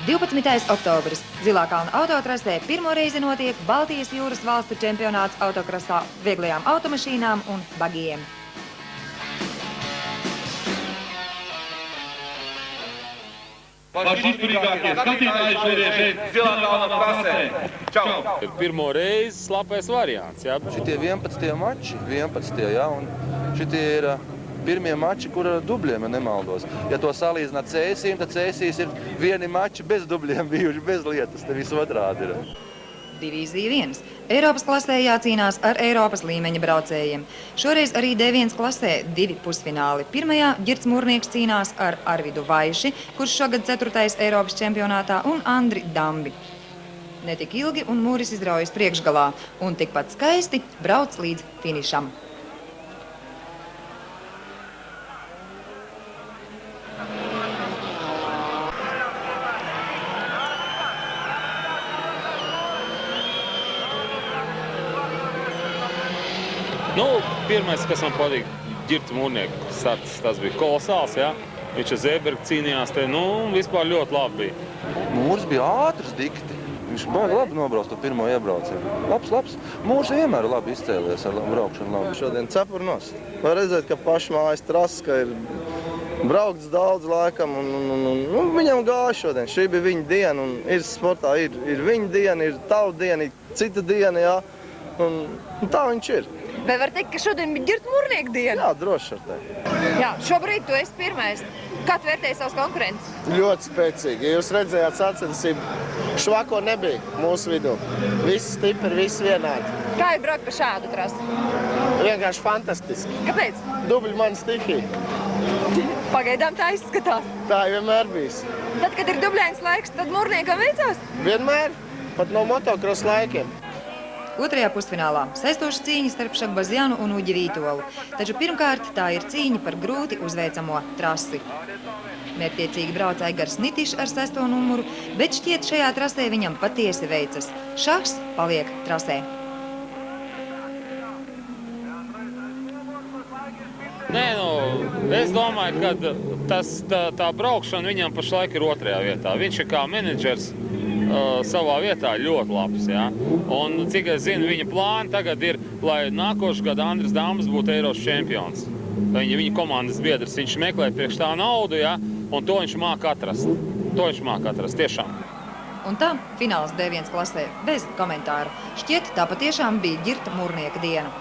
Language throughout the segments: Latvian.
12. oktobris. Zilākalna autotrasē pirmo reizi notiek Baltijas jūras valstu čempionāts autokrasā vieglajām automašīnām un bagiem. Pašizturīgākie skatītāji šodien šeit Zilākalna trasē. Čau! Pirmo reizi slapais variants, jā. Šitie 11. mači, jā, un šitie ir pirmie mači, kur ar dubļiem, ja nemaldos. Ja to salīdzināt C100, tad C100 ir vieni mači bez dubļiem bijuši, bez lietas, te visu otrādi ir. Divīzija 1. Eiropas klasē jācīnās ar Eiropas līmeņa braucējiem. Šoreiz arī D1 klasē 2 pusfināli. Pirmajā Girts Mūrnieks cīnās ar Arvidu Vaiši, kurš šogad 4. Eiropas čempionātā, un Andri Dambi. Netik ilgi un Mūris izraujas priekšgalā, un tikpat skaisti brauc līdz finišam. Pirmais, kas man patīk, Girta Mūrnieka starts, tas bija kolosāls, jā. Viņš ar Zēbergu cīnījās te, vispār ļoti labi bija. Mūrs bija ātrs dikti. Viņš baigi labi nobrauc to pirmo iebraucienu. Labs. Mūrs vienmēr labi izcēlies ar braukšanu labi. Šodien cepurnos. Var redzēt, ka pašmājas trasa, ka ir braukts daudz laikam un viņam gāja šodien. Šī bija viņa diena un ir sportā, ir viņa diena, ir tava diena, ir cita diena, jā. Un tā viņš ir. Vai var teikt, ka šodien bija Girta Mūrnieka diena? Jā, droši ar tevi. Jā, šobrīd tu esi pirmais. Kā tu vērtēji savus konkurentus? Ļoti spēcīgi. Ja jūs redzējāt sacensību, švako nebija mūsu vidū. Visi stipri, visi vienādi. Kā ir braukt pa šādu trasi? Vienkārši fantastiski. Kāpēc? Dubļi mana stihija. Pagaidām tā izskatās. Tā vienmēr bijis. Tad, kad ir dubļains laiks, tad Mūrniekam veicās? Vienmēr, pat no motokros laikiem. Otrajā pusfinālā saistoša cīņa starp Šakbazjanu un Uģi Vītolu. Taču pirmkārt tā ir cīņa par grūti uzveicamo trasi. Mērķtiecīgi brauc Aigars Nitišs ar 6. numuru, bet šķiet šajā trasē viņam patiesi veicas. Šahs paliek trasē. Es domāju, ka tā braukšana viņam pašlaik ir otrajā vietā. Viņš ir kā menedžers savā vietā ļoti labs, jā. Un, cik es zinu, viņa plāni tagad ir, lai nākošu gadu Andris Dambis būtu Eiropas čempions. Viņa komandas biedrs, viņš meklē priekš tā naudu, jā, un to viņš māk atrast. Tiešām. Un tā fināls D1 klasē bez komentāru. Šķiet, tā patiešām bija Girta Mūrnieka diena.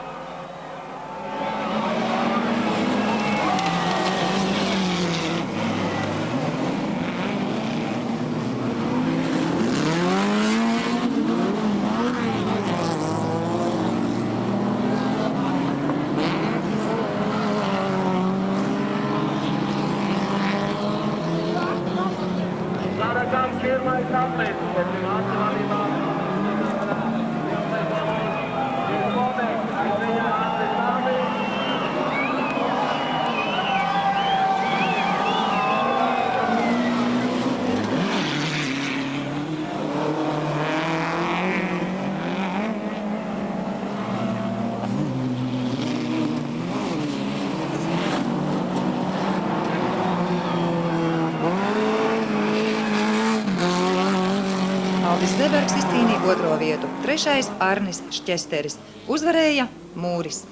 Zēbergs izcīnīja 2. vietu, 3. Arnis Šķesteris. Uzvarēja Mūris.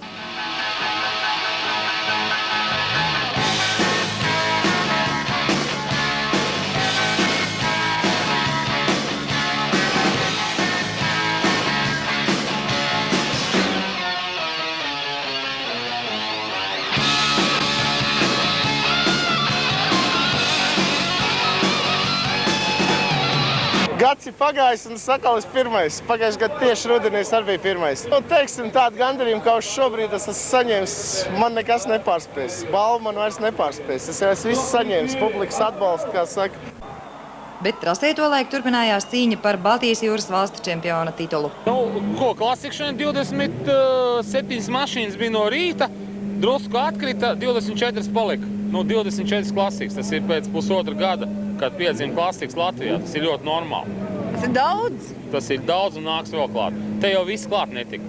Gads ir pagājis un sakalis pirmais. Pagājuši gadu tieši rudenīs arī bija pirmais. Teiksim, tādu gandarījumu, kā uz šobrīd es esmu saņēmis, man nekas nepārspēs. Balva man vairs nepārspēs. Es esmu visu saņēmis, publikas atbalstu, kā saka. Bet trasē tolaik turpinājās cīņa par Baltijas jūras valstu čempiona titulu. Klasika šodien 27 mašīnas bija no rīta, drusku atkrita, 24 palika. 24 klasikas, tas ir pēc pusotra gada, kad piedzima klasikas Latvijā. Tas ir ļoti normāli. Tas ir daudz? Tas ir daudz un nāks vēl klāt. Te jau viss klāt netika.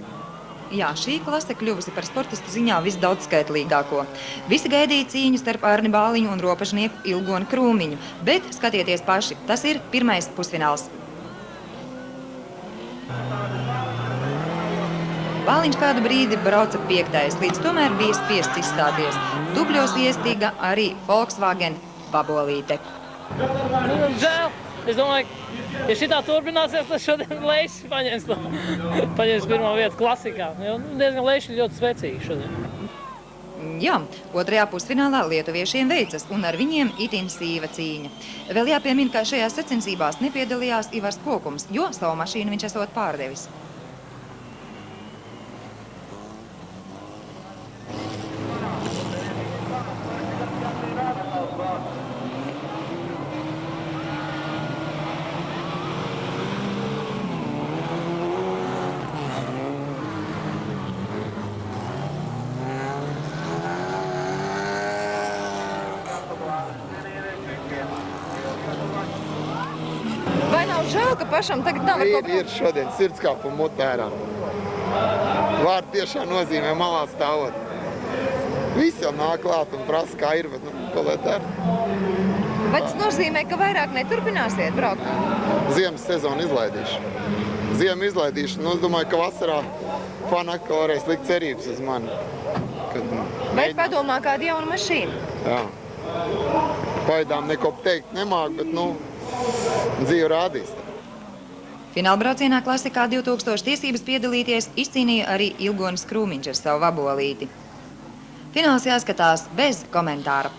Jā, šī klase kļuvusi par sportistu ziņā visdaudzskaitlīgāko. Visi gaidīja cīņu starp Arni Bāliņu un robežnieku Ilgoni Krūmiņu, bet skatieties paši, tas ir pirmais pusfināls. Bāliņš kādu brīdi brauca 5. līdz tomēr bija spiests izstāties. Dubļos iestīga arī Volkswagen Vabolīte. Žēl. Es domāju, ja šitā turpināsies, tad šodien Leišs paņems pirmo vietu klasikā. Diezgan Leišs ļoti spēcīgi šodien. Jā, otrajā pusfinālā lietuviešiem veicas, un ar viņiem itin sīva cīņa. Vēl jāpiemina, ka šajās sacensībās nepiedalījās Ivars Kokums, jo savu mašīnu viņš esot pārdevis. Vai nav žēl, ka pašam tagad nav ar ko braukt? Ir šodien sirdskāpu mutērā. Vārdi tiešām nozīmē malā stāvot. Visi jau nāk klāt un prasa, kā ir, bet ko lai dara. Vai tas nozīmē, ka vairāk neturpināsiet braukt? Ziemas sezonu izlaidīšu. Ziemu izlaidīšu, un es domāju, ka vasarā fani atkal varēs likt cerības uz mani. Vai padomā kādu jaunu mašīnu? Jā. Paidām neko teikt nemāk, bet, dzīve rādīs. Finālbraucienā klasikā 2000 tiesības piedalīties izcīnīja arī Ilgonis Krūmiņš ar savu Vabolīti. Fināls jāskatās bez komentāra.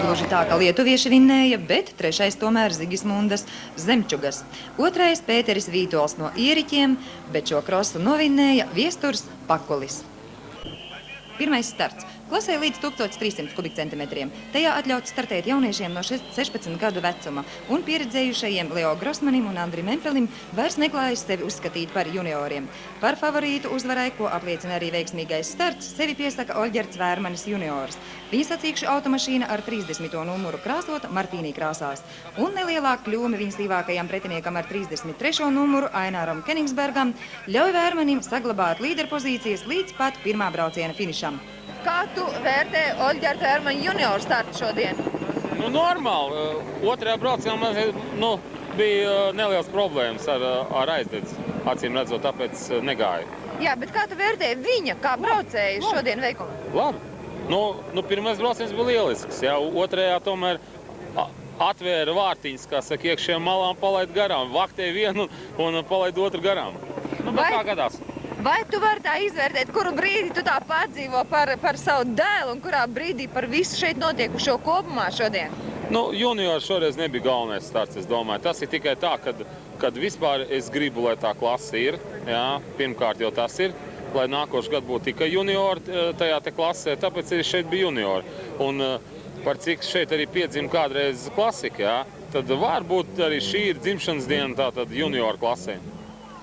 Gluži tā, ka lietuvieši vinnēja, bet trešais tomēr Zigismundas Zemčugas. Otrais Pēteris Vītols no Ieriķiem, bet šo krosu novinnēja Viesturs Pakulis. Pirmais starts. Klasē līdz 1300 kubikcentimetriem. Tajā atļauts startēt jauniešiem no 16 gadu vecuma, un pieredzējušajiem Leo Grosmanim un Andrim Empelim vairs neklājas sevi uzskatīt par junioriem. Par favorītu uzvarai, ko apliecina arī veiksmīgais starts, sevi piesaka Oļģerts Vērmanis juniors. Viņa sacīkšu automašīna ar 30. numuru krāsota Martīnī krāsās, un nelielāk kļūme viņas līvākajam pretiniekam ar 33. numuru Aināram Kenigsbergam ļauj Vērmanim saglabāt līderpozīcijas līdz pat pirmā brauciena finišam. Kā tu vērtē Oļģerta Vērmaņa junioru startu šodien? Normāli. Otrajā braucienā bija neliels problēmas ar aizdedzi. Acīm redzot, tāpēc negāja. Jā, bet kā tu vērtē viņa kā braucēju šodien veikumu? Labi. Pirmais brauciens bija lielisks. Jā. Otrajā tomēr atvēra vārtiņas, kā saka, iekšējām malām palaid garām. Vaktēja vienu un palaid otru garām. Bet kā gadās? Vai tu vari tā izvērtēt, kuru brīdi tu tā pārdzīvo par savu dēlu un kurā brīdī par visu šeit notiekušo kopumā šodien? Juniors šoreiz nebija galvenais starts, es domāju. Tas ir tikai tā, kad vispār es gribu, lai tā klase ir. Jā, pirmkārt jau tas ir, lai nākošu gadu būtu tikai juniori tajā te klasē, tāpēc arī šeit bija juniori. Un par cik šeit arī piedzima kādreiz klasika, jā, tad varbūt arī šī ir dzimšanas diena tātad junioru klasē.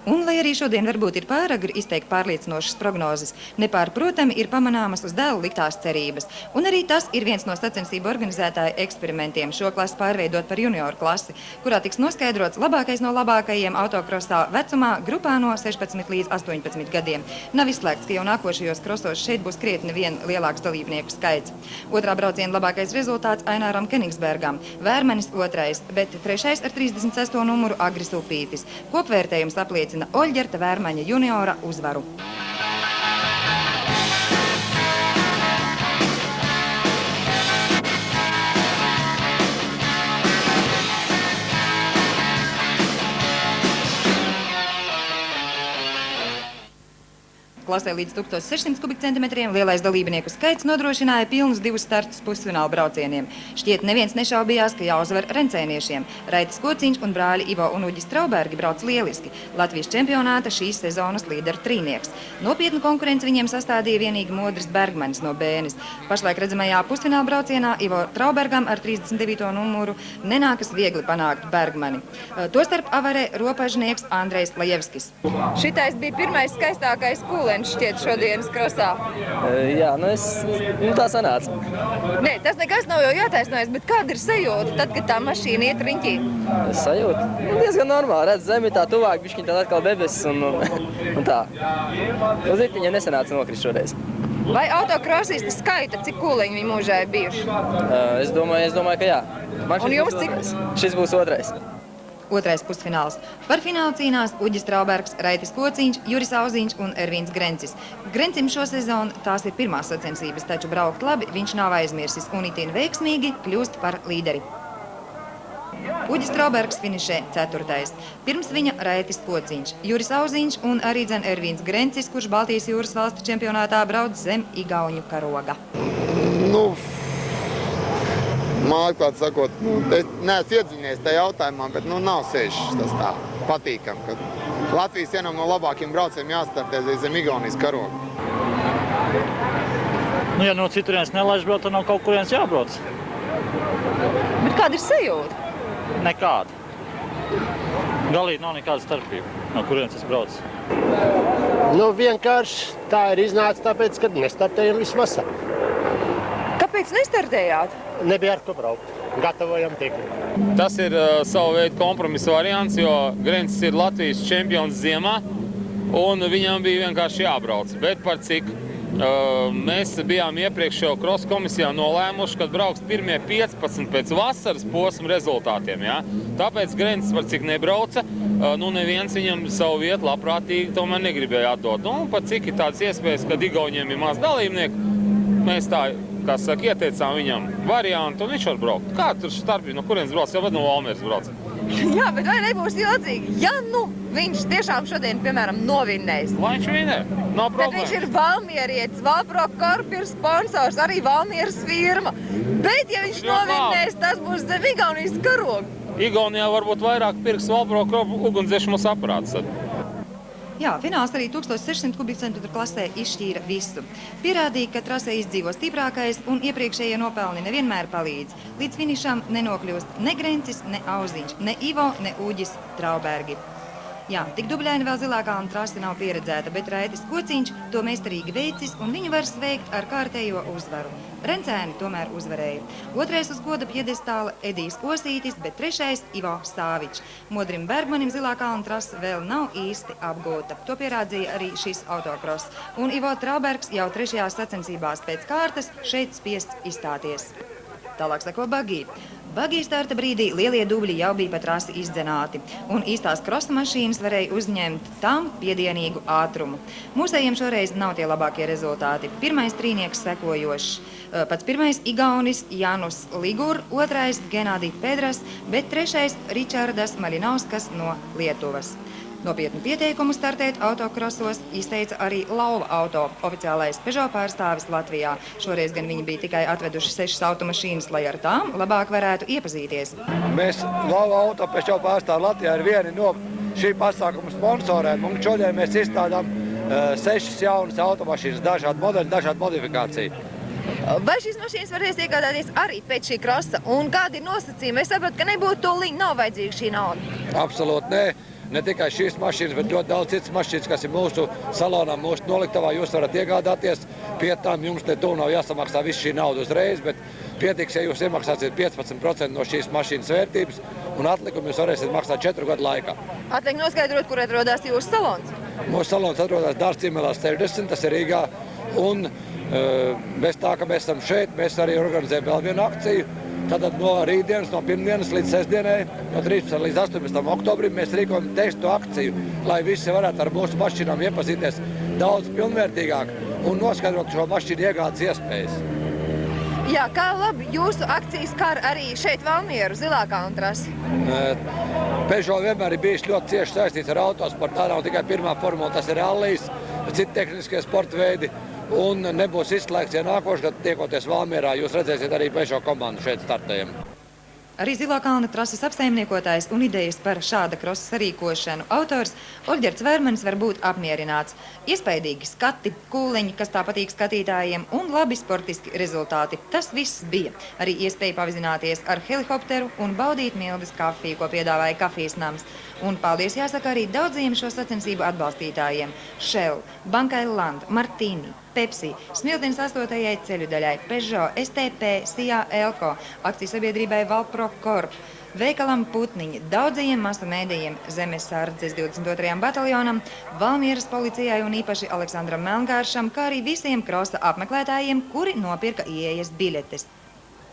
Un, lai arī šodien varbūt ir pāragri izteikt pārliecinošas prognozes, nepārprotami ir pamanāmas uz dēlu liktās cerības. Un arī tas ir viens no sacensību organizētāju eksperimentiem šo klasi pārveidot par junioru klasi, kurā tiks noskaidrots labākais no labākajiem autokrosā vecumā grupā no 16 līdz 18 gadiem. Nav izslēgts, ka jau nākošajos krosos šeit būs krietni vien lielāks dalībnieku skaits. Otrā brauciena labākais rezultāts Aināram Kenigsbergam, Vērmanis otrais, bet trešais ar 36. numuru Agris Upītis. Kopvērtējums apliecina Oļģerta Vērmaņa juniora uzvaru. klasē līdz 1600 kubikcentimetriem, lielais dalībnieku skaits nodrošināja pilnus 2 startus pusfināla braucieniem. Šķiet, neviens nešaubījās, ka jāuzvar rencēniešiem. Raitis Kociņš un brāļi Ivo un Uģis Traubergi brauc lieliski. Latvijas čempionāta šīs sezonas līderu trīnieks. Nopietnu konkurenci viņiem sastādīja vienīgi Modris Bergmanis no Bēnes. Pašlaik redzamajā pusfināla braucienā Ivo Traubergam ar 39. numuru nenākas viegli panākt Bergmani. Tostarp avarē ropažnieks Andrejs Lajevskis. Šitais bija pirmais skaistākais kūlens šķiet šodienas krosā. Jā, tā sanāca. Nē, tas nekas nav jau jātaisnojas, bet kāda ir sajūta tad, kad tā mašīna iet riņķī? Sajūta? Diezgan normāli. Redz, zemi tā tuvāk, bišķiņ tad atkal debesis un tā. Uz ritiņiem nesanāca nokrist šoreiz. Vai autokrosisti skaita, cik kūleņi viņi mūžā ir bijuši? Es domāju, ka jā. Un jums cik? Šis būs otrais. Otrais pusfināls. Par finālu cīnās Uģis Traubergs, Raitis Kociņš, Juris Auziņš un Ervīns Grencis. Grencim šo sezonu tās ir pirmās sacensības, taču braukt labi viņš nav aizmirsis un itin veiksmīgi kļūst par līderi. Uģis Traubergs finišē 4. Pirms viņa Raitis Kociņš, Juris Auziņš un arī Ervīns Grencis, kurš Baltijas jūras valstu čempionātā brauc zem igauņu karoga. Māklāt sakot, es neesmu iedziņies tajā jautājumā, bet nav sevišķi tas tā patīkam, ka Latvijas vienam no labākiem braucējiem jāstartē zem Igaunijas karoga. Ja no citurienes nelaiž braukt, tad no kaut kurienes jābrauc. Bet kāda ir sajūta? Nekāda. Galīgi nav nekāda starpība, no kurienes es braucu. Vienkārši tā ir iznāca tāpēc, ka nestartējam visu vasarā. Kāpēc nestartējāt? Nebija ar ko braukt. Gatavojam tikai. Tas ir savu veidu kompromisa variants, jo Grencis ir Latvijas čempions ziemā, un viņam bija vienkārši jābrauc. Bet par cik mēs bijām iepriekšējo cross komisijā nolēmuši, kad brauks pirmie 15 pēc vasaras posma rezultātiem. Ja? Tāpēc Grencis par cik nebrauca, neviens viņam savu vietu labprātīgi tomēr negribēja atdot. Par cik ir tāds iespējas, kad Igauniem ir maz dalībnieku, mēs tā, kā saka, ieteicām viņam variantu, un viņš var braukt. Kāda tur starpība, no kurienes brauc? Jau no Valmieras brauc. Jā, bet vai nebūs jocīgi? Ja viņš tiešām šodien, piemēram, novinnēs. Lai viņš vinnē, nav problēma. Tad viņš ir valmierietis, Valpro Corp ir sponsors, arī Valmieras firma. Bet, ja viņš novinnēs, tas būs zem Igaunijas karoga. Igaunijā varbūt vairāk pirks Valpro Corp ugunsdzēšanas aparāts. Jā, fināls arī 1600 kubikcentimetru klasē izšķīra visu. Pierādīja, ka trasē izdzīvo stiprākais un iepriekšējie nopelni nevienmēr palīdz. Līdz finišam nenokļūst ne Grencis, ne Auziņš, ne Ivo, ne Uģis Traubergi. Jā, tik dubļaini vēl Zilākalna trase nav pieredzēta, bet Raitis Kociņš to meistarīgi veicis un viņu var sveikt ar kārtējo uzvaru. Rencēni tomēr uzvarēja. Otrais uz goda piedestāla Edijs Kosītis, bet 3. Ivo Stāvičs. Modrim Bergmanim Zilākalna trase vēl nav īsti apgūta. To pierādzīja arī šis autokross. Un Ivo Traubergs jau 3. sacensībās pēc kārtas šeit spiests izstāties. Tālāk seko bagī. Bagī starta brīdī lielie dubļi jau bija pa trasi izdzenāti, un īstās krosa mašīnas varēja uzņemt tam piedienīgu ātrumu. Mūsējiem šoreiz nav tie labākie rezultāti. Pirmais trīnieks sekojošs. Pats pirmais Igaunis Janus Ligur, otrais Genādī Pedras, bet 3. Ričardas Maļinauskas no Lietuvas. Nopietnu pieteikumu startēt autokrosos izteica arī Lauva Auto, oficiālais Peugeot pārstāvis Latvijā. Šoreiz gan viņi bija tikai atveduši 6 automašīnas, lai ar tām labāk varētu iepazīties. Mēs Lauva Auto Peugeot pārstāvi Latvijā ir vieni no šī pasākuma sponsoriem, un šodien mēs izstādām 6 jaunas automašīnas, dažādu modeļu, dažādu modifikāciju. Vai šīs mašīnas varēs iegādāties arī pēc šī krosa? Un kādi ir nosacījumi? Es saprotu, ka nebūtu tūlīt nav vajadzīga šī nauda. Absolūti nē. Ne tikai šīs mašīnas, bet ļoti daudz citas mašīnas, kas ir mūsu salonā, mūsu noliktavā, jūs varat iegādāties. Pie tām jums te tuvu nav jāsamaksā visu šī nauda uzreiz, bet pietiks, ja jūs iemaksāsiet 15% no šīs mašīnas vērtības, un atlikumu jūs varēsiet maksāt 4 gadu laikā. Atliek noskaidrot, kur atrodas jūsu salons? Mūsu salons atrodas Dārzs Ciemelā 60, tas ir Rīgā, un bez tā, ka mēs esam šeit, mēs arī organizējam vēl vienu akciju. Tātad no rītdienas, no pirmdienas līdz sestdienai, no 13. līdz 18. oktobrim mēs rīkojam testu akciju, lai visi varētu ar mūsu mašīnām iepazīties daudz pilnvērtīgāk un noskaidrot šo mašīnu iegādes iespējas. Jā, kā labi, jūsu akcijas skar arī šeit Valmieru, Zilākalna trasi. Peugeot vienmēr ir bijis ļoti cieši saistīts ar autosportu, tā nav tikai pirmā formula, tas ir rallijas. citi tehniskie sporta veidi. Un nebūs izslēgts, ja nākošgad tiekoties Valmierā, jūs redzēsiet arī Peugeot komandu šeit startējam. Arī Zilā kalna trases apsaimniekotājs un idejas par šāda krosa sarīkošanu autors Oļģerts Vērmanis var būt apmierināts. Iespaidīgi skati, kūliņi, kas tā patīk skatītājiem, un labi sportiski rezultāti. Tas viss bija. Arī iespēja pavizināties ar helikopteru un baudīt Mildes kafiju, ko piedāvāja kafijas nams. Un paldies jāsaka arī daudziem šo sacensību atbalstītājiem – Shell, Bankai Land, Martini, Pepsi, Smiltenes 8. ceļu daļai, Peugeot, STP, Sijā Elko, akciju sabiedrībai Valpro Corp, veikalam Putniņi, daudzajiem masu mēdījiem, Zemes sardzes 22. bataljonam, Valmieras policijai un īpaši Aleksandram Melngāršam, kā arī visiem krosa apmeklētājiem, kuri nopirka ieejas biļetes.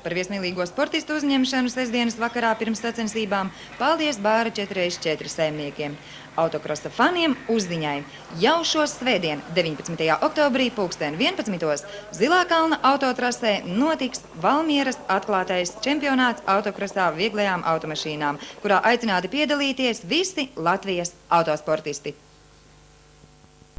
Par viesmīlīgo sportistu uzņemšanu sestdienas vakarā pirms sacensībām paldies bāra 4x4 saimniekiem. Autokrosa faniem uzziņai. Jau šo svētdien, 19. oktobrī, 11. Zilā kalna autotrasē notiks Valmieras atklātais čempionāts autokrosā vieglajām automašīnām, kurā aicināti piedalīties visi Latvijas autosportisti.